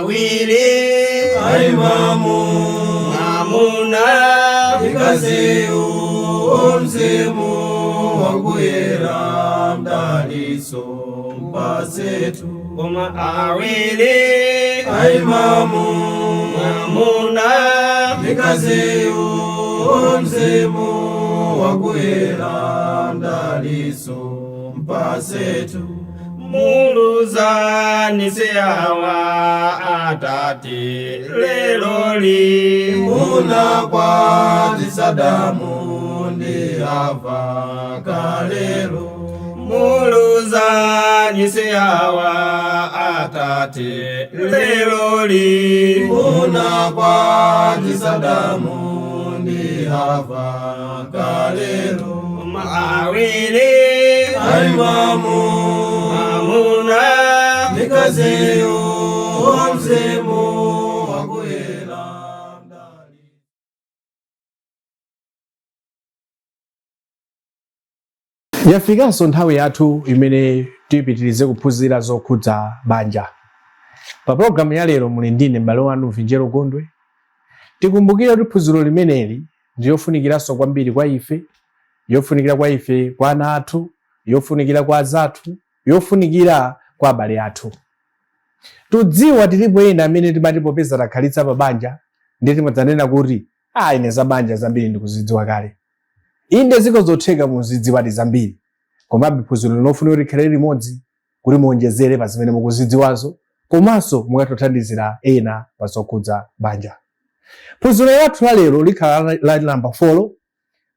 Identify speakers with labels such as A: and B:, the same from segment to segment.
A: awiri
B: aimamu
A: mwamuna
B: ikaziyu omzimu wakuyera mdaliso mpasetu
A: koma awiri
B: aimamu
A: mwamuna
B: ikaziyu omzimu wakuyera mdaliso mpasetu
A: muluzanise awa atati leloli
B: munakwatisa damu ndi Hava kalelo
A: muluzanise awa atati leloli
B: munakwatisa damu ndi Hava kalelo
A: awiri
B: aimamu
A: mwamuna
B: ikaziyu omzimu wakuyera mdali.
C: Yafikanso nthawi yathu imene tipitirize kuphunzira zokhudza banja. Pa programu ya lero muli ndine m'bale wanu Vinjero Gondwe. Tikumbukire kuti phunziro limeneli ndiyofunikiraso kwambiri kwa ife, yofunikira kwa ife kwa ana athu, yofunikira kwa azathu, yofunikira kwa abale athu. Tudziwa tilipo ena amene timati popeza takhalitsa pa banja ndi timadzanena kuti ine za banja zambiri ndikuzidziwa kale. Inde ziko zotheka muzidziwadi zambiri, komabe phunziro linofunika kuti likhale limodzi kuti muonjezere pa zimene mukuzidziwazo, komanso mukatothandizira ena pa zokhudza banja. Phunziro lathu la lero likhala la namba 4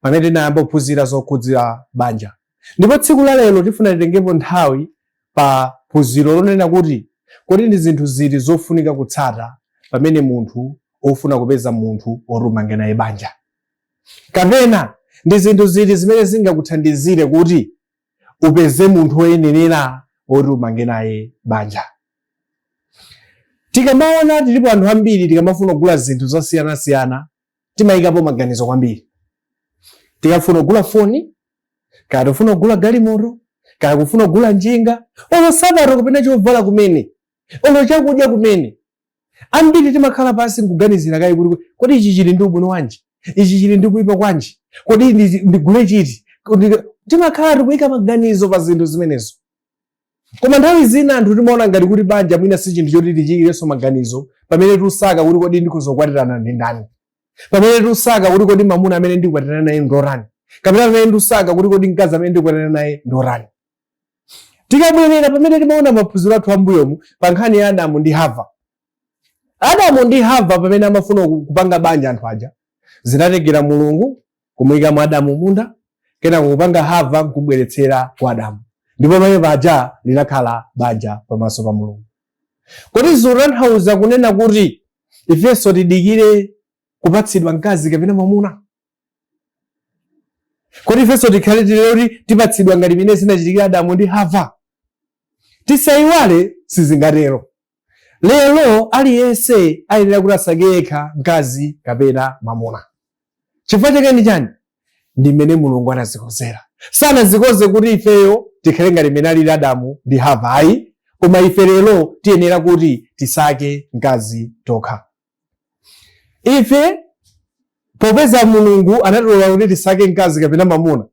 C: pamene tinayamba kuphunzira zokhudza banja. Ndipo tsiku la lero tifuna titengepo nthawi pa phunziro lonena kuti kodi ndi zinthu ziti zofunika kutsata pamene munthu ofuna kupeza munthu orumange naye banja. Kapena ndi zinthu ziti zimene zingakuthandizire kuti upeze munthu oyenerera orumange naye banja. Tikamaona tilipo anthu ambiri tikamafuna kugula zinthu zosiyana-siyana timayikapo maganizo kwambiri. Tikafuna kugula foni, kaya tofuna kugula galimoto, kaya kufuna kugula njinga, ono sabato kupena chovala kumene, ono chakudya kumene. Ambiri timakhala pasi nkuganizira kayi kuti kodi ichi chili ndi ubwino wanji, ichi chili ndi kuyipa kwanji, kodi ndigule chiti. Timakhala tikuyika maganizo pa zinthu zimenezo. Koma nthawi zina anthu timaona ngati kuti banja mwina si chinthu choti tichikireso maganizo pamene tusaka kuti kodi ndikuzokwatirana ndi ndani, pamene tusaka kuti kodi mamuna amene ndikwatirana naye ndorani, kapena pamene ndusaka kuti kodi mkazi amene ndikwatirana naye ndorani. Tikabwerera pamene timaona maphunziro athu ambuyomu pa nkhani ya Adamu ndi Hava. Adamu ndi Hava pamene amafuna kupanga banja anthu aja, zinatengera Mulungu kumuyika mwa Adamu munda, kena kupanga Hava nkubweretsera kwa Adamu. Ndipo pamene paja linakhala banja pamaso pa Mulungu. Kodi zotanthauza kunena kuti ifenso tidikire kupatsidwa mkazi kapena mwamuna? Kodi ifenso tikhale kuti tipatsidwa ngati imene zinachitikira Adamu ndi Hava? Tisayiwale sizingatero. Lero aliyense ayenera kuti asankhe yekha mkazi kapena mwamuna. Chifukwa chake ndi chani? Ndi mmene Mulungu anazikonzera. Sanazikoze kuti ifeyo tikhale ngati imene alili Adamu ndi Hava ayi, koma ife lero tiyenera kuti tisankhe mkazi tokha. Ife popeza Mulungu anatilola kuti tisankhe mkazi kapena mwamuna,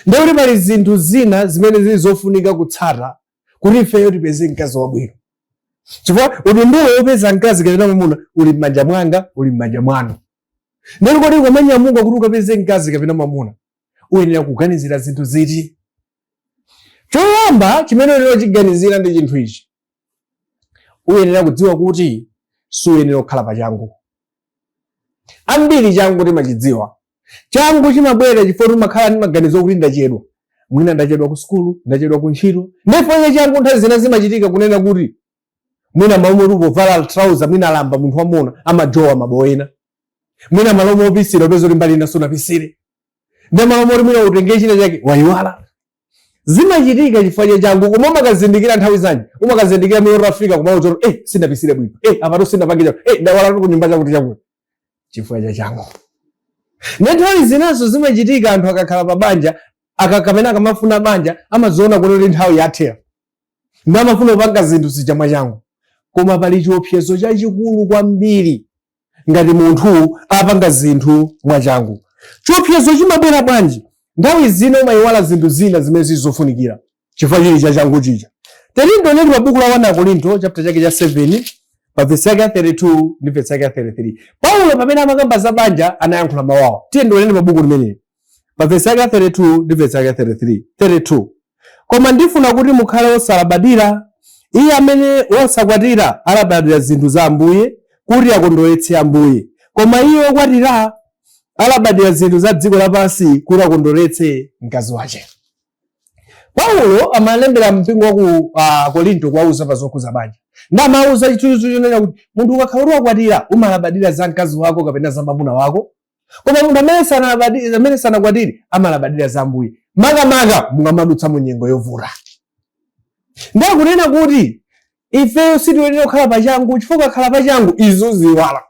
C: ndiye kuti pali zinthu zina zimene zili zofunika kutsata kuti ifeyo tipeze mkazi wabwino. Chifukwa udundulo wopeza mkazi kapena mwamuna uli m'manja mwanga, uli m'manja mwanu. Ndiye kuti ukamanyamuka kuti ukapeze mkazi kapena mwamuna, uyenera kuganizira zinthu ziti. Choyamba chimene lero chiganizira ndi chinthu ichi. Uyenera kudziwa kuti suyenera kukhala pachangu. Ambiri changu timachidziwa. Changu chimabwera chifukwa timakhala ndi maganizo kuti ndachedwa. Mwina ndachedwa ku skulu, ndachedwa ku ntchito. Ndipo changu nthawi zina zimachitika kunena kuti mwina malume upovala trouser, mwina alamba munthu wamuna amajowa maboyena. Mwina malume opisira upezo kuti mbali naso napisire. Ndi malume mwina utenge china chake wayiwala. Zimachitika chifukwa changu, koma umakazindikira nthawi zanji. Umakazindikira mwe Afrika kuma uzo sinapisire bwino. Apato sinapangira. Ndawala ku nyumba chakuti chakuti. Chifukwa changu. Nthawi zinazo zimachitika anthu akakhala pa banja, akakamena akamafuna banja, amaziona kuti nthawi yathera. Ndi amafuna kupanga zinthu sichamwa changu. koma pali chiopsezo chachikulu kwambiri ngati munthu apanga zinthu mwachangu. Chiopsezo chimabwera bwanji? Nthawi zina umayiwala zinthu zina zimene zizofunikira chifukwa chili chachangu chicha. Tilindoneni pa buku la 1 Korinto chapter chake cha 7 pa verse yake ya 32 ndi verse yake ya 33. Paulo pamene amakamba za banja anayankhula mawawa. Tilindoneni pa buku limeneli pa verse yake ya 32 ndi verse yake ya 32. Koma ndifuna kuti mukhale osalabadira, iye amene wosakwatira alabadira zinthu za Ambuye kuti akondweretse Ambuye, koma iye wokwatira alabadira zinthu za dziko lapansi kuti akondweretse mkazi wake. Paulo amalembera mpingo wa ku Korinto kuwauza pa zokhuza banja. Ndamauza chithuzo chonena kuti munthu ukakhala wakwatira umalabadira za mkazi wako kapena za mwamuna wako, koma munthu amene sanakwatire amalabadira za Ambuye. Makamaka mungamadutsa mu nyengo yovuta. Ndakunena kuti ifeyo sitiyenera kukhala pachangu, chifukwa kukhala pachangu izo ziwala.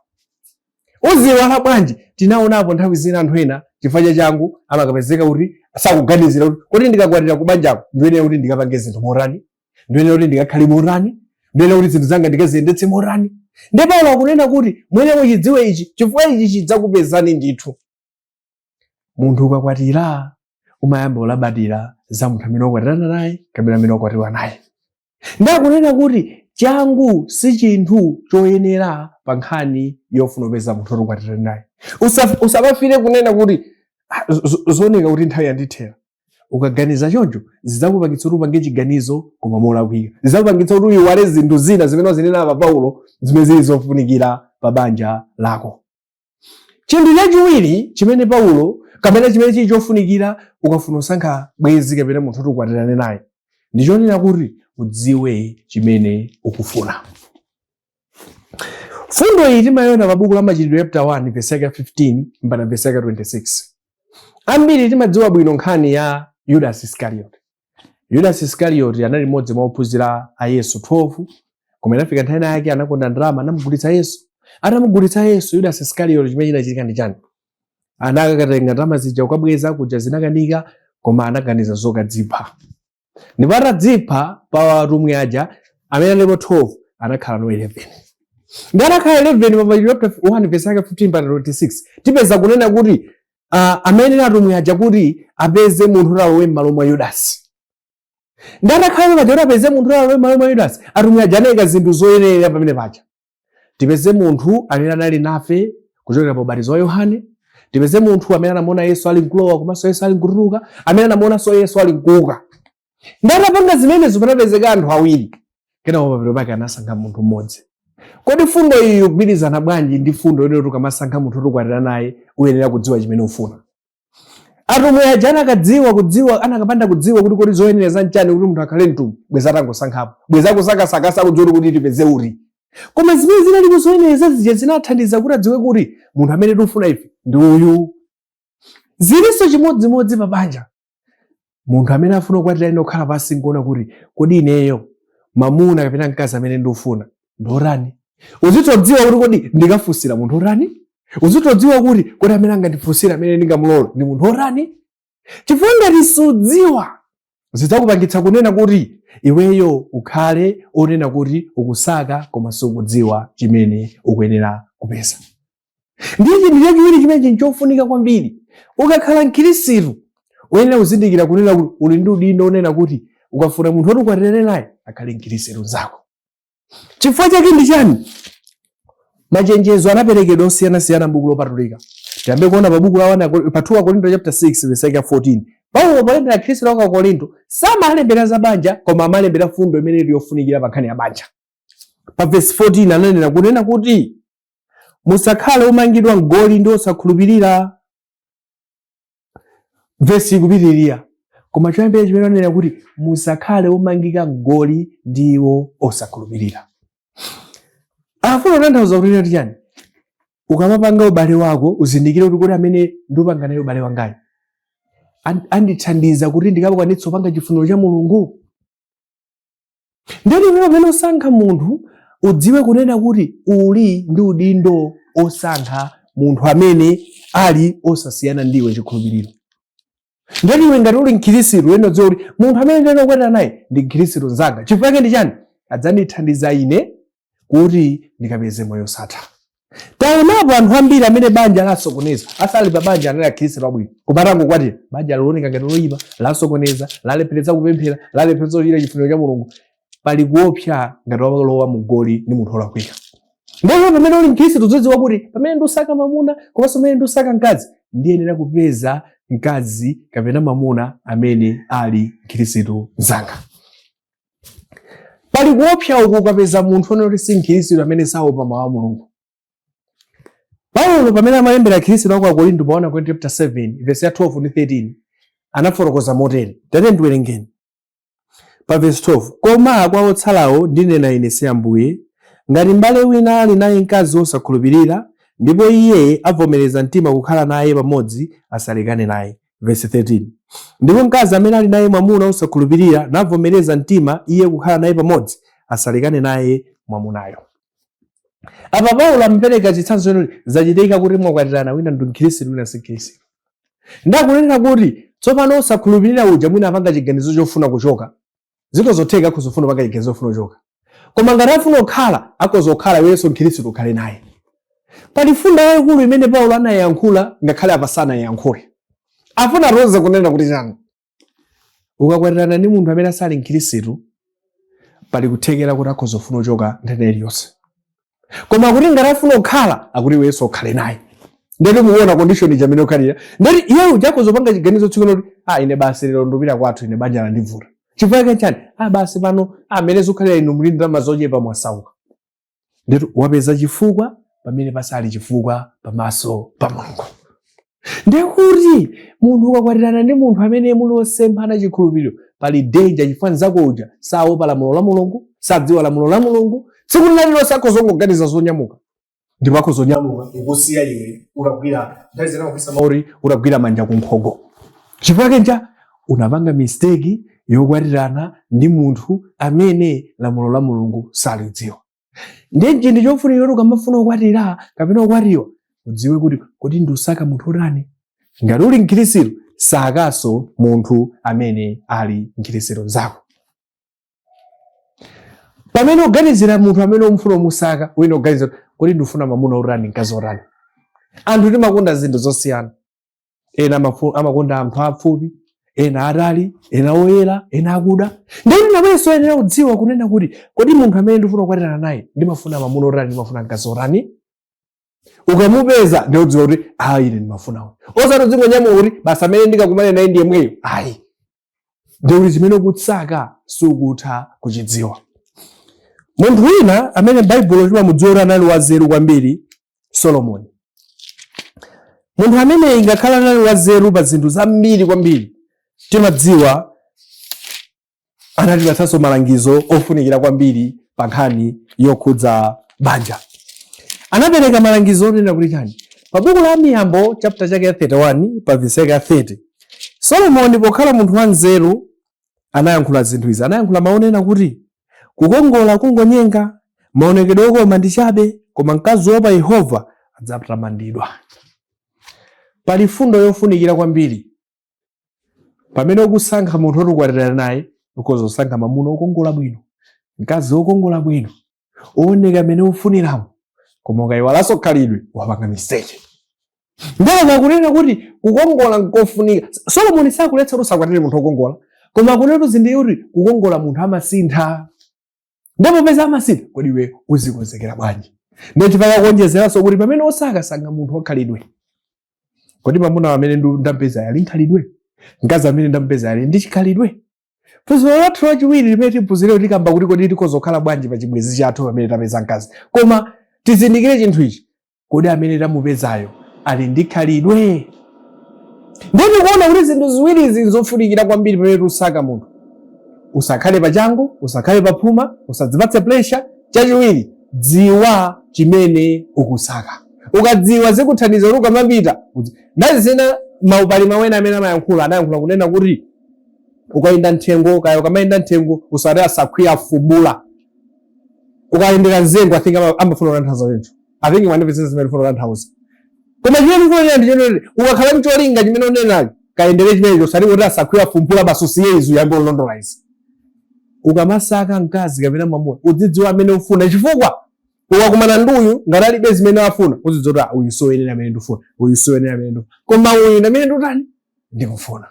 C: Uziwala bwanji? Tinaonapo nthawi zina anthu ena chifukwa changu amakapezeka kuti sakuganizira kuti ndikakwatira ku banjako ndiyenera kuti ndikapange zinthu morani, ndiyenera kuti ndikakhale morani, ndiyenera kuti zinthu zanga ndikaziyendetse morani. Ndipo Paulo akunena kuti mwene muchidziwe ichi chifukwa ichi chidzakupezani ndithu. Munthu ukakwatira umayamba ulabadira za munthu amene wakwatirana naye kapena amene wakwatiwa naye. Ndakunena kuti changu si chinthu choyenera pa nkhani yofuna kupeza munthu okwatirana naye. Usapafire kunena kuti zoneka kuti nthawi yandithera. Ukaganiza choncho zidzakupangitsa kuti upange chiganizo koma molakwika. Zidzakupangitsa kuti uyiwale zinthu zina zimene zinena pa Paulo zimene zili zofunikira pa banja lako. Chinthu chachiwiri chimene Paulo kapena chimene chili chofunikira ukafuna kusankha bwenzi kapena munthu okwatirana naye ndichonena kuti udziwe chimene ukufuna. Fundo iyi timayona pa buku la Machitidwe chapter 1 verse 15 mpaka verse 26. Ambiri timadziwa bwino nkhani ya Judas Iscariot. Judas Iscariot anali mmodzi mwa ophunzira a Yesu 12, koma inafika nthawi yake anakonda ndalama anamugulitsa Yesu. Atamugulitsa Yesu, Judas Iscariot chimene chinachitika ndi chani? Anakatenga ndalama zija ukabweza kuja zinakanika, koma anaganiza zokadzipha. Ndipo atadzipha pa atumwi aja amene alipo 12 anakhala no 11. Ndanakhala 11 pa Machitidwe chapter 1 verse 15 mpaka 26. Tipeza kunena kuti amene atumwi aja kuti apeze munthu alowe m'malo mwa Yudasi. Ndanakhala kuti apeze munthu alowe m'malo mwa Yudasi, atumwi aja anayika zinthu zoyenera pamene paja. Tipeze munthu amene anali nafe kuchokera pa ubatizo wa Yohane. Tipeze munthu amene anamuona Yesu ali mkulowa komanso Yesu ali mkutuluka, amene anamuonanso Yesu ali mkuuka. Ndatapanga zimenezo panapezeka anthu awiri. Kenako pamene pake anasankha munthu mmodzi. Kodi fundo iyi ikugwirizana bwanji ndi fundo yonena ukamasankha munthu okwatirana naye uyenera kudziwa chimene ufuna? Atumwi aja anakapanda kudziwa kuti kodi zoyenera zanchani kuti munthu akhale mtumwi, bweza atangosankhapo. Bweza akusakasakasa kudziwa kuti tipeze uri. Koma zimene zinali kuzoyenera zija zinathandiza kuti adziwe kuti munthu amene tikufuna ife ndi uyu. Zilinso chimodzimodzi pa banja. Munthu amene afuna kukwatira ine okhala pansi nkuona kuti kodi ineyo mamuna kapena mkazi amene ndikufuna ndorani. Uzitodziwa kuti kodi ndikafunsira munthu orani? Uzitodziwa kuti kodi amene angandifunsira amene ndingamulola ndi munthu orani? Chifukwa ngati sudziwa zidzakupangitsa kunena kuti iweyo ukhale onena kuti ukusaka koma sukudziwa chimene ukuyenera kupeza. Ndiye chinthu chachiwiri chimene chofunika kwambiri. Ukakhala mkhristu uyenera kuzindikira kunena kuti uli ndi udindo onena kuti ukafuna munthu okwatirana naye akhale mkhristu zako. Chifukwa chake ndi chani? Machenjezo anaperekedwa osiyanasiyana m'buku lopatulika. Tiyambe kuona pa buku la 2 Korinto chapter 6 verse 14. Paulo polembera Khristu wa Korinto samalembera za banja koma amalembera fundo imene ili yofunikira pa nkhani ya banja. Pa verse 14 ananena kunena kuti musakhale omangidwa ngoli ndi osakhulupirira. Verse ikupitirira. Koma choyambira chimene ananena kuti musakhale omangika ngoli ndiwo osakhulupirira. Afuna kutanthauza kuti ndi chani? Ukamapanga ubale wako uzindikire kuti kodi amene ndipanga naye ubale wangayo andithandiza kuti ndikapakwanitsa kupanga chifuniro cha Mulungu. Ndiyani pamene usankha munthu udziwe kunena kuti uli ndi udindo osankha munthu amene ali osasiyana ndiwe chikhulupiriro. Ndiyani iwe ngati uli mkhristu uyenera kudziwa kuti munthu amene ndikukwatira naye ndi mkhristu nzanga. Chifukwa chake ndi chani? Adzandithandiza ine kuti ndikapeze moyo osatha. Taonapo anthu ambiri amene banja lasokoneza, asali pa banja anali akhristu abwino. Kumatango kwati banja lioneka ngati loyipa, lasokoneza, lalepheretsa kupemphera, lalepheretsa kuchita chifuniro cha Mulungu. Pali kuopsa ngati walowa mu goli ndi munthu olakwika. Ndipo pamene uli mkhristu udzidziwa kuti pamene ndusaka mamuna komanso pamene ndusaka mkazi, ndiyenera kupeza mkazi kapena mamuna amene ali mkhristu mzanga. Pali kuopsa uku ukapeza munthu onoti si mkhristu amene saopa mawu a Mulungu. Paulo pamene amalembera Khristu wa ku Korinto paona ku chapter 7 verse ya 12 ndi 13 anafotokoza motere. Tate ndiwerengeni. Pa verse 12, koma kwa otsalawo ndinena ine si Ambuye, ngati m'bale wina ali naye mkazi wosakhulupirira ndipo iye avomereza mtima kukhala naye pamodzi, asalekane naye. Verse 13, ndipo mkazi amene ali naye mwamuna wosakhulupirira navomereza mtima iye kukhala naye pamodzi, asalekane naye mwamunayo. Apa Paulo ampereka chitsanzo choti zachitika kuti mwakwatirana wina ndi mkhristu wina si mkhristu. Ndakunena kuti tsopano osakhulupirira uja mwina apanga chiganizo chofuna kuchoka. Ziko zotheka kuzofuna panga chiganizo chofuna kuchoka. Koma ngati afuna kukhala, akozokhala iwenso mkhristu ukhale naye. Pali fundo yayikulu imene Paulo anayankhula ngakhale apa sanayankhule. Afuna roza kunena kuti chani. Ukakwatirana ndi munthu amene sali mkhristu, pali kuthekera kuti akozofuna kuchoka nthawi iliyonse. Koma kuti ngati afuna kukhala, akuti iwenso ukhale naye. Ndeti muona condition jamene ukhalira. Ndeti iye ujakuzopanga chiganizo chikuti ine basi lero ndupita kwathu ine banja landivuta. Chifukwa chani? Basi pano amene zokhalira inu muli ndalama zochepa mwasauka. Ndeti wapeza chifukwa pamene pasali chifukwa pamaso pa Mulungu. Ndekuti munthu ukakwatirana ndi munthu amene muli osemphana chikhulupiriro, pali danger chifukwa zako uja saopa lamulo la Mulungu, sadziwa lamulo la Mulungu, tsiku linalilonse akozongoganiza zonyamuka. Ndipo akozonyamuka ukusiya iwe uragwira ndazira kuisa mauri uragwira manja kunkhogo. Chifukwa kenja unapanga mistake yokwatirana ndi munthu amene lamulo la Mulungu salidziwa. Ndiye chinthu chofunika kuti ukamafuna kukwatira kapena kukwatiwa udziwe kuti ndusaka munthu otani. Ngati uli mkhristu sakaso munthu amene ali mkhristu zako. Pamene uganizira munthu amene umfuna musaka, wina uganizira kuti ndifuna mamuna otani mkazi otani. Anthu timakonda zinthu zosiyana. Ena amakonda anthu apfupi, ena atali, ena oyera, ena akuda. Ndipo nawenso ena udziwa kunena kuti munthu amene ndifuna kukwatira naye ndimafuna mamuna otani, ndimafuna mkazi otani. Ukamupeza ndi udziwa kuti ine ndimafuna uyu. Osati zingonyamuka kuti basi amene ndikakumane naye ndiye mweyo. Ndipo chimene ukutsaka sukutha kuchidziwa. Munthu wina amene Baibulo limamudziwa anali wanzeru kwambiri, Solomoni. Munthu amene ingakhala anali wanzeru pa zinthu zambiri kwambiri, timadziwa anatipatsanso malangizo ofunikira kwambiri pa nkhani yokhudza banja. Anapereka malangizo onena kuti chani. Pa buku la Miyambo chapter chake 31 pa verse 30. Solomoni pokhala munthu wanzeru anayankhula zinthu izi. Anayankhula maonena kuti kukongola kungonyenga, maonekedwe okoma ndi chabe, koma mkazi wopa Yehova adzatamandidwa. Pali fundo yofunikira kwambiri. Pamene ukusankha munthu otukwatirana naye, ukozosankha mamuna okongola bwino, mkazi okongola bwino, ooneka amene ufuniramo, koma ukayiwalanso khalidwe wapanga mistake. Ndaka kunena kuti kukongola nkofunika. Solomoni sakuletsa kuti sakwatire munthu okongola, koma kunena zindi kuti kukongola munthu amasintha. Ndipo peza amasintha, kodi iwe uzikonzekera bwanji? Ndiye chifukwa kuonjezeranso kuti pamene osakasankha munthu wakhalidwe, kodi mamuna amene ndampeza ali nkhalidwe, mkazi amene ndampeza ali ndi chikhalidwe. Phunziro lathu lachiwiri limene tiphunzire kuti kamba kuti kodi tikozokhala bwanji pa chibwenzi chathu pamene tapeza mkazi. Koma tizindikire chinthu ichi, kodi amene tamupezayo ali ndi khalidwe. Ndipo kuona kuti zinthu ziwiri izi zofunikira kwambiri pamene tusaka munthu. Usakhale pachangu, usakhale paphuma, usadzipatse pressure. Chachiwiri, dziwa chimene ukusaka. Ukadziwa zikuthandiza kuti ukamapita. Ndazina maupali mawena amene anayankhula kunena kuti ukayenda nthengo, kaya ukamayenda nthengo usati asakhwiya fubula. Ukayendera nzengo athinga amafuna kutanthauza chinthu. Athingi mandipezesa zimene ufuna kutanthauza. Koma chimene ufuna ndi chonoti ukakhala mcholinga chimene unenacho kayendere chimenecho usati kuti asakhwiya fubula basusiye izu yambo londolize. Ukamasaka mkazi kapena mamuna udzidziwa amene ufuna chifukwa ukakumana nduyu ngati alibe zimene afuna uzidzoti uyu soyenera amene ndifuna, uyu soyenera amene ndifuna, koma uyu ndamene ndutani ndikufuna.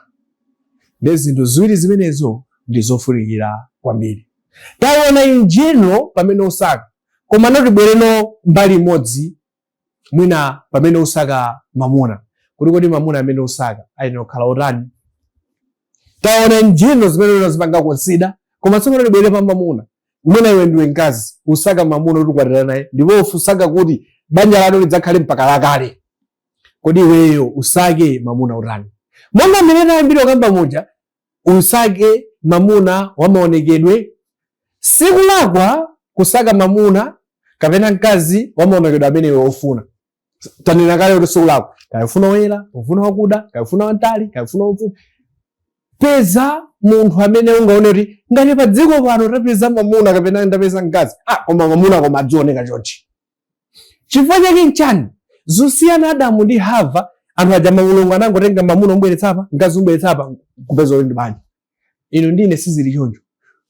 C: Ndi zinthu ziwiri zimenezo ndi zofunikira kwambiri. Taona in general pamene usaka, koma notibwereno mbali imodzi mwina pamene usaka mamuna, kuti kodi mamuna amene usaka ayenera kukhala otani. Taona in general zimene unazipanga consider, koma tsopano notibwere pa mamuna. Mwina iwe ndiwe mkazi usaka mamuna kuti ukwatira naye, ndipo usaka kuti banja lanu lidzakhale mpaka lakale, kodi iweyo usake mamuna otani. Monga mmene tayambira kamba muja, usake mamuna wa maonekedwe. Sikulakwa kusaka mamuna kapena mkazi wa maonekedwe amene iwe ufuna. Tanena kale kuti sikulakwa, kaya ufuna woyera, ufuna wakuda, kaya ufuna wantali, kaya ufuna wafupi. Peza munthu amene ungaone kuti ngati pa dziko pano tapeza mamuna kapena ndapeza mkazi, koma mamuna koma adzioneka chonchi. Chifukwa chake nchani? Zosiyana Adamu ndi Hava, anthu aja Mulungu anangotenga mamuna umbweretsa apa, mkazi umbweretsa apa, kupeza kuti ndi banja. Ino ndine sizili choncho.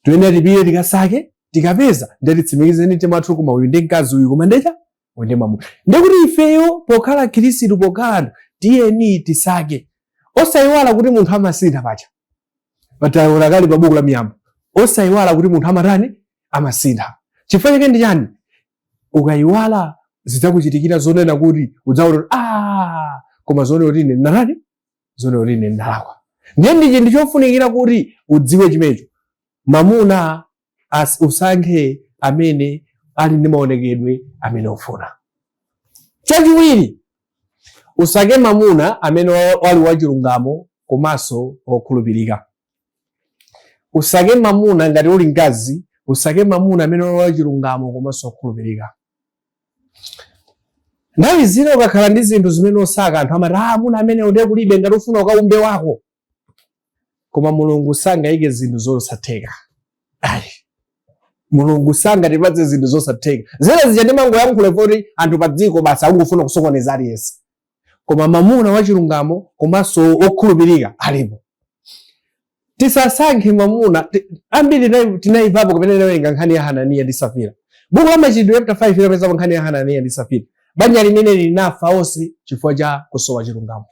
C: Toyenera tipite tikasake, tikapeza ndatitsimikize ndi timathu koma uyu ndi mkazi uyu koma ndecha uyu ndi mamuna. Ndikuti ifeyo pokhala Khristu pokhala anthu tiyeni tisake. Osayiwala kuti munthu amasintha pacha. Pataona kali pa buku la miyambo. Osayiwala kuti munthu amatani amasintha. Chifukwa chake ndi chani? Ukayiwala zidzakuchitikira zonena kuti udzaona koma zonena kuti ine ndinatani? Zonena kuti ine ndalakwa. Ndiye ndi chofunikira kuti udziwe chimenecho. Mamuna usankhe amene ali ndi maonekedwe amene ufuna. Chachiwiri, usake mamuna amene wali wachilungamo komanso okhulupirika. Usake mamuna ngati uli mkazi, usake mamuna amene wali wachilungamo komanso okhulupirika. Nthawi zina ukakhala ndi zinthu zimene osaka anthu amati amuna amene ndiye kulibe ngati ufuna ukaumbe wako. Koma Mulungu sangayike zinthu zosatheka. Mulungu sangatipatse zinthu zosatheka. Zina zija ndi mango yankhule kuti anthu pa dziko basi akungofuna kusokoneza aliyense. Koma mamuna wachilungamo komanso okhulupirika alipo. Tisasankhe mamuna ambiri tinayivapo kapena inawerenga nkhani ya Hananiya ndi Safira. Buku la Machitidwe chapter 5 inapeza nkhani ya Hananiya ndi Safira. Banja limene linafa onse chifukwa cha kusowa chilungamo.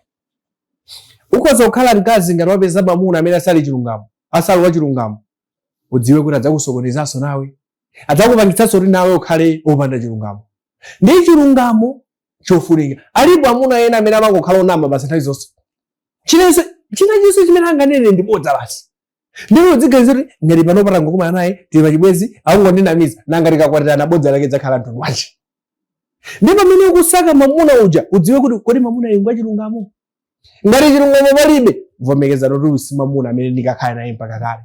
C: Ukhoza kukhala mkazi ngati wapeza mamuna amene asali chilungamo, asali wachilungamo, udziwe kuti adzakusokonezanso nawe, adzakupangitsanso kuti nawe ukhale opanda chilungamo. Ndi chilungamo chofunika. Alipo amuna ena amene amangokhala onama basi nthawi zonse. Chinanso chimene anganene ndi bodza basi. Ndipo udziganiza kuti ngati pano patangokumana naye tili pachibwezi akungondinamiza nanga tikakwatirana bodza lake dzakhala mtundu wanji. Ndipo pamene ukusaka mamuna uja udziwe kuti kodi mamuna uyu ngwachilungamo. Ngati chilungamo palibe, vomekezano kuti usi mamuna amene ndikakhale naye mpaka kale.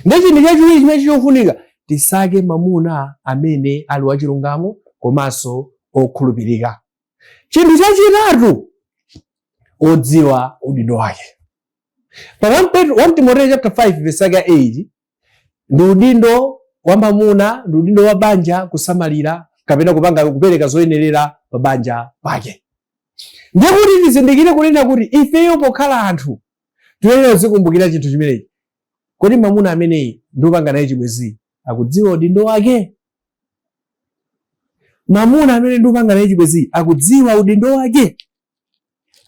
C: Ndi chinthu chachiwiri chimene chofunika, tisake mamuna amene ali wachilungamo komanso okhulupirika. Chinthu chachitatu, odziwa udindo wake. Pa 1 Timoteyo chapter 5 verse 8, ndi udindo wa mamuna, ndi udindo wa banja kusamalira kapena kupereka zoyenerera pa banja pake. Ndiye kuti tizindikire kunena kuti ifeyo pokhala anthu tiyenera kuzikumbukira chinthu chimenechi. Kodi mamuna ameneyi ndi upanga naye chibwezi akudziwa udindo wake? Mamuna amene ndi upanga naye chibwezi akudziwa udindo wake?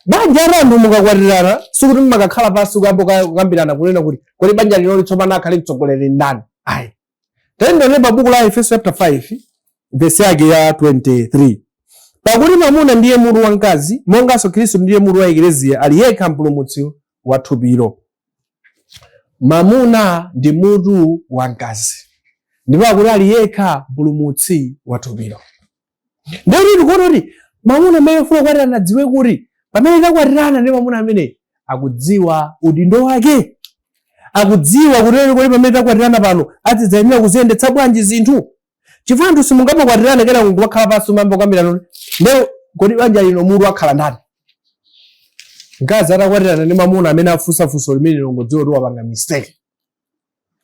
C: Banja randu mukakwatirana sikuti mmakakhala pansi kukambirana kunena kuti kodi banja lino litsopano akhale mtsogoleri ndani? Ayi. Tayendere pa buku la Efeso chapter 5 verse yake ya 23. Pakuti mamuna ndiye mutu wa mkazi, monganso Khristu ndiye mutu wa ekleziya, ali yekha mpulumutsi wa thupilo. Mamuna ndi mutu wa mkazi, ndipo akuti ali yekha mpulumutsi wa thupilo. Ndiye tikuona kuti mamuna amene afuna kukwatirana adziwe kuti pamene takwatirana ndi mamuna amene akudziwa udindo wake, akudziwa kuti pamene takwatirana pano adzidzayenera kuziyendetsa bwanji zinthu. Chifukwa anthu simungamakwatirana kena kumakhala pansi mambo kambirana lero kodi banja lino mutu akhala ndani? Mkazi atakwatirana ndi mamuna amene afunsafunso limene longodziwa kuti wapanga mistake.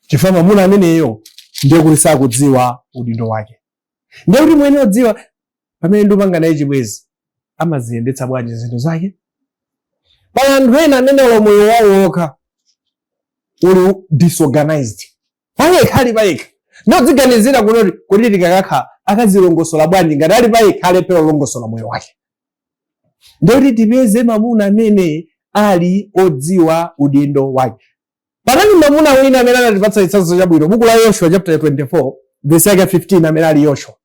C: Chifukwa mamuna ameneyo ndiye kuti sakudziwa udindo wake. Ndiye kuti mwene odziwa pamene ndipanga naye chibwezi amaziyendetsa bwanji zinthu zake. Pali anthu ena amene moyo wawo wokha uli disorganized. Payekha ali payekha. Ndodziganizira kuti tikakakha akazilongosola bwanji ngati ali payekha alephera kulongosola moyo wake. Ndoti tipeze mamuna amene ali odziwa udindo wake. Panali mamuna wina amene anatipatsa chitsanzo chabwino, buku la Yoshua chapter 24 verse yake 15, amene ali Yoshua.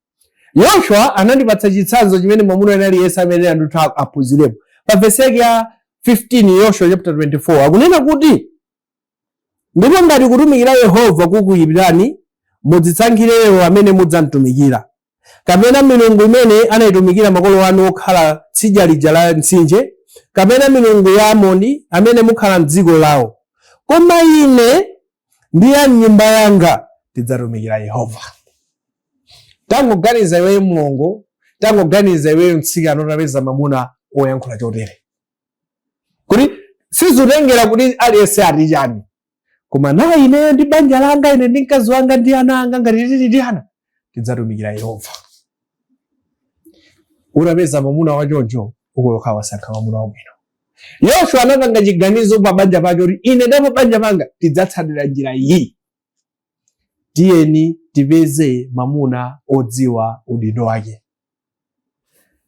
C: Yoshua anandipatsa chitsanzo chimene mamuna ena aliyense amene anditha aphunzirepo. Pa verse yake ya 15 Yoshua chapter 24 akunena kuti, ndipo ngati kutumikira Yehova kukuyipirani, mudzisankhireyo amene mudzamtumikira, kapena milungu imene anayitumikira makolo anu okhala tsidya lija la mtsinje, kapena milungu ya Amoni amene mukhala m'dziko lawo. Koma ine ndi a nyumba yanga tidzatumikira Yehova. Tangoganiza iweyo mlongo, tangoganiza iweyo mtsikana utapeza mamuna oyankhula chotere. Kuti sizutengera kuti aliyense ati chani, koma naye ine ndi banja langa, ine ndi mkazi wanga ndi ana anga, ngati tili ndi ana tidzatumikira Yehova. Utapeza mamuna wachoncho ukuyokha wasankha mamuna wabwino. Yoshua anapanga chiganizo pa banja pake kuti ine ndipo banja panga tidzatsatira njira iyi. Tiyeni tipeze mamuna odziwa udindo wake.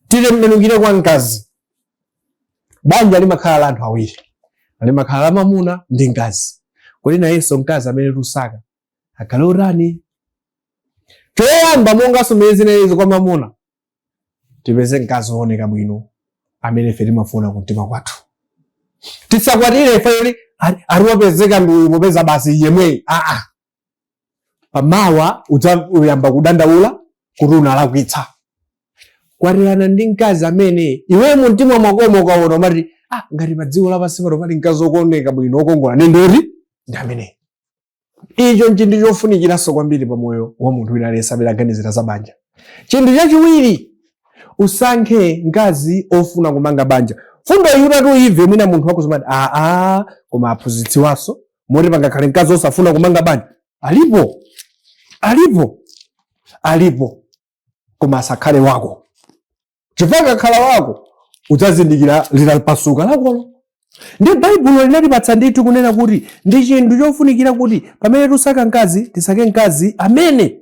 C: Titembenukire kwa mkazi. Banja limakhala la anthu awiri, limakhala la mamuna ndi mkazi. Kodi nayenso mkazi amene tusaka akhale otani? Choyamba monga sumezi nayezo kwa mamuna, tipeze mkazi wooneka bwino amene ife timafuna kumtima kwathu. Tisakwatire ife yoti ariwapezeka ndi uyu popeza basi yemwe. Pamawa uyamba kudandaula kuti unalakwitsa. Kwatirana ndi mkazi amene iwe mumtima mwakomo ukaona mati ngati pa dziko lapansi pano pali mkazi wokoneka bwino wokongola ndendoti ndi amene. Icho ndi chofunikiranso kwambiri pa moyo wa munthu wina aliyense amene aganizira za banja. Chinthu chachiwiri, usankhe mkazi ofuna kumanga banja. Fundo yutatu ive mwina munthu wako zomati koma aphunzitsiwanso moti pangakhale mkazi osafuna kumanga banja. Alipo koma asakhale wako. Chifukwa akakhala wako udzazindikira litapasuka lakolo. Ndi Baibulo linatipatsa ndithu kunena kuti ndi chinthu chofunikira kuti pamene tusaka mkazi tisake mkazi amene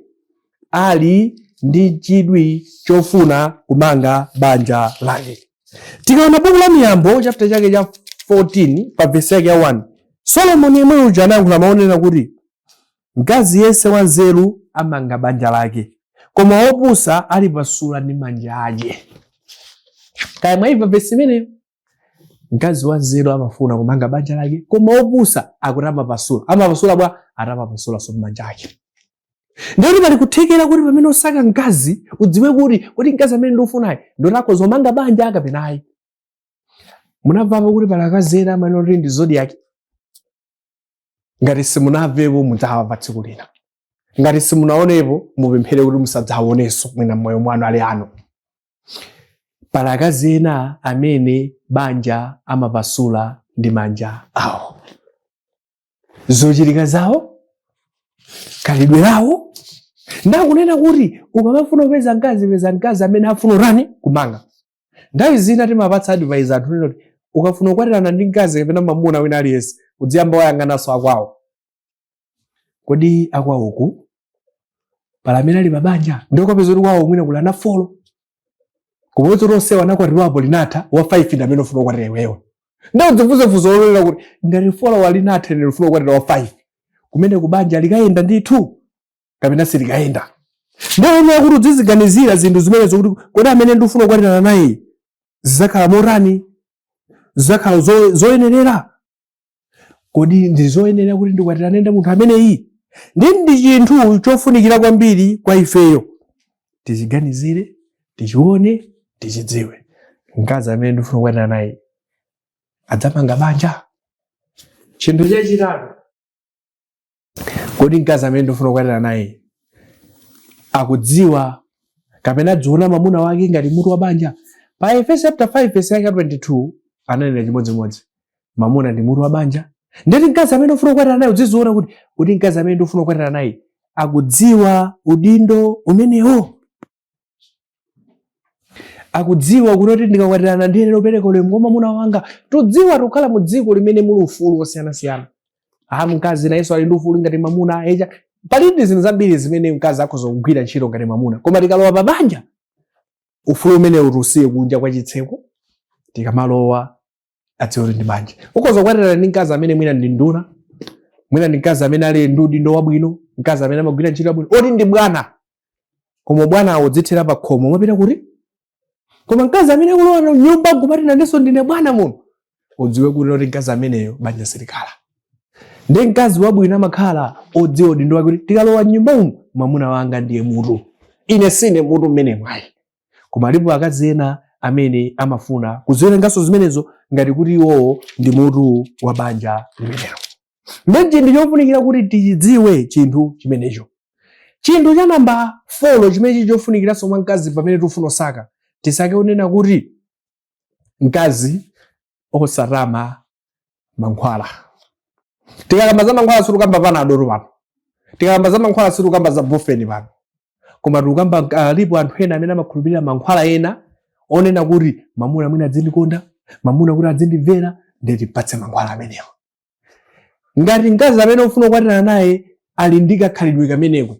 C: ali ndi chidwi chofuna kumanga banja lake. Tikaona buku la Miyambo chapter chake cha 14 pa verse yake ya 1, Solomoni yemwe uja anayankhula maonera kuti mkazi yense wanzeru amanga banja lake, koma opusa alipasula ndi manja ake. Kaya mwaiva verse imeneyo? Mkazi wanzeru amafuna kumanga banja lake, koma opusa akuti amapasula bwa atamapasula so manja ake. Ndiyoti pali kuthekera kuti pamene osaka mkazi udziwe kuti mkazi amene ndiofunayo ndotako zomanga banja akapenayi. Munamvapo kuti pali akazi ena amene oti ndi zodiac? Ngati simunamvepo mudzamva tsiku lina. Ngati simunaonepo mupemphere kuti musadzaonenso mwina mmoyo mwanu ali ano. Pali akazi ena amene banja amapasula ndi manja awo. Zochitika zawo, khalidwe lawo. Ndakunena kuti ukamafuna kupeza mkazi, peza mkazi amene afuna urani kumanga. Ndawi zina timapatsa advice anthu kuti ukafuna kukwatirana ndi mkazi kapena mamuna wina aliyense udziyamba wayang'ananso akwawo. Kodi akwawoku pala amene ali pabanja ndio kapeza kuti kwawo mwina kuli ana 4. Kumwezi tonse wanakwatiwapo linatha wa 5 ndi amene ufuna kukwatira iweyo. Ndio dzifuzefuzo ololera kuti ngati 4 walinatha ndi ufuna kukwatira wa 5. Kumene kubanja likayenda ndithu kapena silikayenda. Ndio ene kuti udziziganizira zinthu zimene zokuti kodi amene ndifuna kukwatira naye zizakhala morani, zizakhala zoyenerera. Kodi ndi zoyenerera kuti ndikwatirane ndi munthu ameneyi? Ndi chinthu chofunikira kwambiri kwa ifeyo. Tiziganizire, tichione, tichidziwe. Mkazi amene ndifuna kukwatira naye adzamanga banja. Chinthu chachitatu, kodi mkazi amene ndifuna kukwatira naye akudziwa kapena adziona mamuna wake ngati mutu wa banja? Pa Efeso chapter 5 verse 22 ananena chimodzimodzi, mamuna ndi mutu wa banja. Ndeti mkazi amene ufuna kukwatira naye udziziona kuti mkazi amene ufuna kukwatira naye akudziwa udindo umenewo. Akudziwa kuti ndikakwatirana ndiye lopereka ulemu kwa mamuna wanga. Tudziwa tukhala mu dziko limene muli ufulu wosiyanasiyana. Mkazi nayenso ali ndi ufulu ngati mamuna eja. Pali zinthu zambiri zimene mkazi akhoza kugwira ntchito ngati mwamuna, koma tikalowa pa banja ufulu umene utusiye kunja kwa chitseko. Tikamalowa adziwe kuti ndi banja. Ukhoza kukwatira ndi mkazi amene mwina ndi nduna, mwina ndi mkazi amene ali ndi udindo wabwino, mkazi amene amagwira ntchito yabwino, oti ndi bwana, koma bwanawo dzithera pa khomo mwapita kuti. Koma mkazi amene akulowa nyumba kumati nanenso ndine bwana muno, udziwe kuti oti mkazi ameneyo banja silikhala. Ndi mkazi wabwino amakhala odziwa udindo wake kuti tikalowa nyumba umu mwamuna wanga ndiye mutu, ine sine mutu mmene mwayi. Koma alipo akazi ena amene amafuna kuziwerenganso zimenezo ngati kuti iwowo ndi mutu wa banja limenelo. Ndi chinthu chofunikira kuti tidziwe chinthu chimenecho. Chinthu cha namba 4 chimene chofunikiranso mwa mkazi pamene tikufuna osaka, tisake unena kuti mkazi osarama mankhwala. Tikakamba za mankhwala sitikamba pana adoro pano, tikakamba za mankhwala sitikamba za bofeni pano, koma tikukamba alipo anthu ena amene amakhulupirira mankhwala ena onena kuti mamuna mwina azindikonda, mamuna kuti azindimvera, ndi tipatse mankhwala amenewo. Ngati mkazi amene ufuna kukwatira naye ali ndi kakhalidwe kameneko,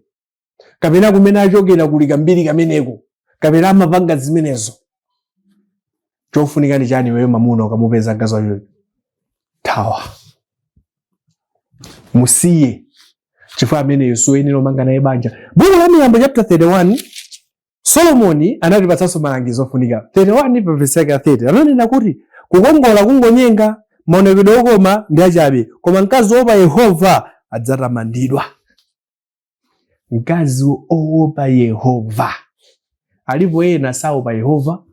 C: kapena kumene achokera kuli kambiri kameneko, kapena amapanga zimenezo, chofunika ndi chani wewe mamuna ukamupeza mkazi wayo? Thawa, musiye, chifukwa ameneyo siwoyenera kumanga naye banja. Buku la Miyambo chapter 31, Solomoni anatipatsanso malangizo ofunika. 31 pa verse yake 30 ananena kuti kukongola kungonyenga, maonekedwe okoma ndi achabe, koma mkazi woopa Yehova adzatamandidwa. Mkazi woopa Yehova. Alipo ena saopa Yehova,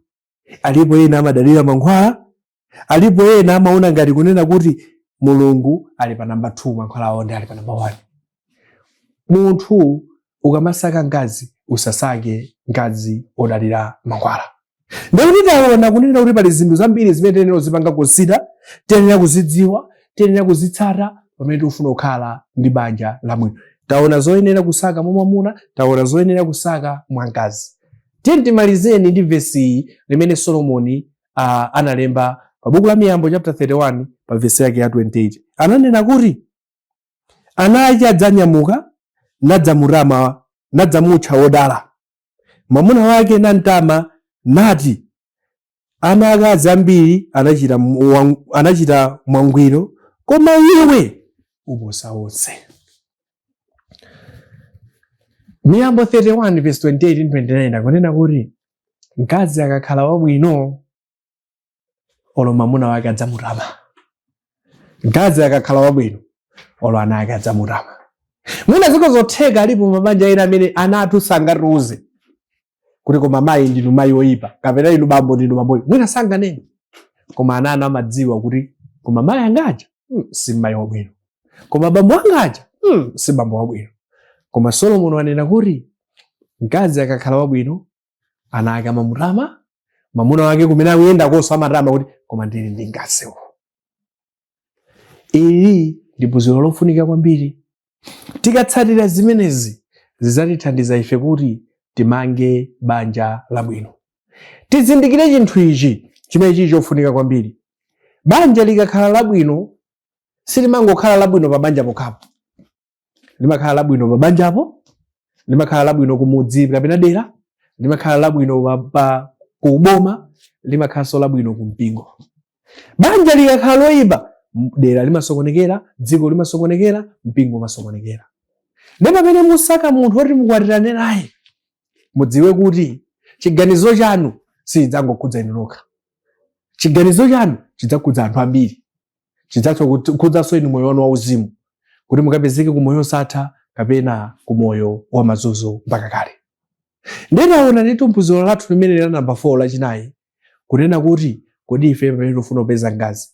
C: alipo ena amadalira mankhwala, alipo ena amaona ngati kunena kuti Mulungu ali pa namba 2, mankhwala awo ndi ali pa namba 1. Munthu ukamasaka mkazi usasake mkazi odalira mankhwala. Ndikuti taona kunena kuti pali zinthu zambiri zimene tiyenera kuzipanga kusida, tiyenera kuzidziwa, tiyenera kuzitsata pamene tikufuna kukhala ndi banja labwino. Taona zoyenera kusaka mwa mwamuna, taona zoyenera kusaka mwa mkazi. Timalizeni ndi vesi limene Solomoni analemba pa buku la Miyambo chapter 31 pa vesi yake ya 28. Ananena kuti ana ake adzanyamuka nadzamurama nadzamutcha wodala. Mwamuna wake nantama nati ana akazi ambiri anachita mwangwiro, koma iwe uposa onse. Miyambo 31 verse 28 and 29 kunena kuti mkazi akakhala wabwino olo mwamuna wake adzamurama. Mkazi akakhala wabwino olo ana ake adzamurama. Mwina ziko zotheka alipo mabanja ena amene anatu sangatuze kuti koma mayi ndinu mayi oyipa, kapena inu bambo ndinu bambo oyipa. Mwina sanganene, koma ana amadziwa kuti koma mayi angaja si mayi wabwino, koma bambo angaja si bambo wabwino. Koma Solomoni wanena kuti mkazi akakhala wabwino ana ake amamurama, mwamuna wake kumene akuyenda koso amarama kuti koma ndili ndi mkazi uyu. Ili ndi phunziro lofunika kwambiri. Tikatsatira zimenezi zidzatithandiza ife kuti timange banja labwino. Tizindikire chinthu ichi chimene chili chofunika kwambiri. Banja likakhala labwino silimangokhala labwino pa banja pokhapo. Limakhala labwino pa banjapo, limakhala labwino kumudzi kapena dera, limakhala labwino pa kuboma, limakhalanso labwino kumpingo. Banja likakhala loyipa, dera limasokonekera, dziko limasokonekera, mpingo umasokonekera. Ndipo pamene musaka munthu oti mukwatirane naye, mudziwe kuti chiganizo chanu sichidzangokhudza inu nokha. Chiganizo chanu chidzakhudza anthu ambiri. Chidzakhudzanso inu moyo wanu wauzimu, kuti mukapezeke ku moyo osatha kapena ku moyo wa mazunzo mpaka kale. Ndinaona ndi phunziro lathu limene la namba 4 lachinayi kunena kuti kodi ife pamene tikufuna kupeza mkazi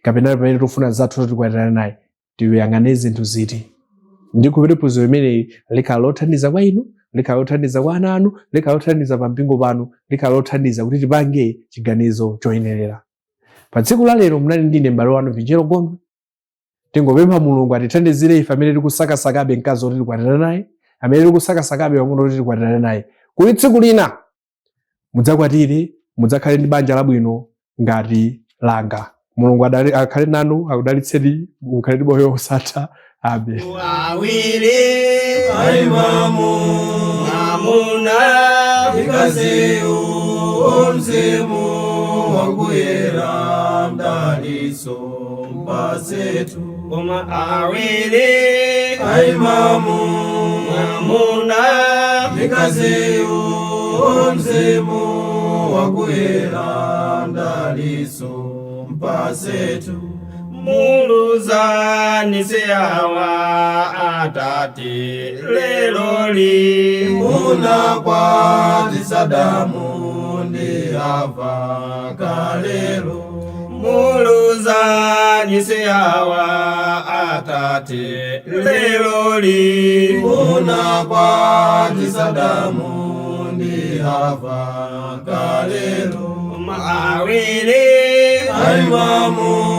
C: kapena pamene tikufuna zathu tikwatirana naye tiyang'ane zinthu ziti. Ndikupita phunziro limene likhala lothandiza kwa inu, likhala lothandiza kwa ana anu, likhala lothandiza pa mpingo panu, likhala lothandiza kuti tipange chiganizo choyenerera. Pa tsiku la lero munali ndine m'bale wanu Vinjero Gombe. Tingopempha Mulungu atithandizire ife amene tikusakasakabe mkazi oti tikwatirana naye, amene tikusakasakabe wamuna oti tikwatirana naye, kuti tsiku lina mudzakwatire, mudzakhale ndi banja labwino ngati langa. Mulungu akhale nanu, akudalitseni, mukhale ndi moyo osatha. abe
A: awiri
B: aimamu
A: mwamuna
B: ikaziyu omzimu wakuyera mdaliso mpasetu
A: koma awiri
B: aimamu
A: mwamuna
B: ikaziyu omzimu wakuyera mdaliso mpasetu
A: muluzanise awa atati leloli
B: muna kwatisa damu ndi ava kalelo
A: muluzanise awa atati leloli
B: muna kwatisa damu ndi ava kalelo
A: koma awiri
B: aimamu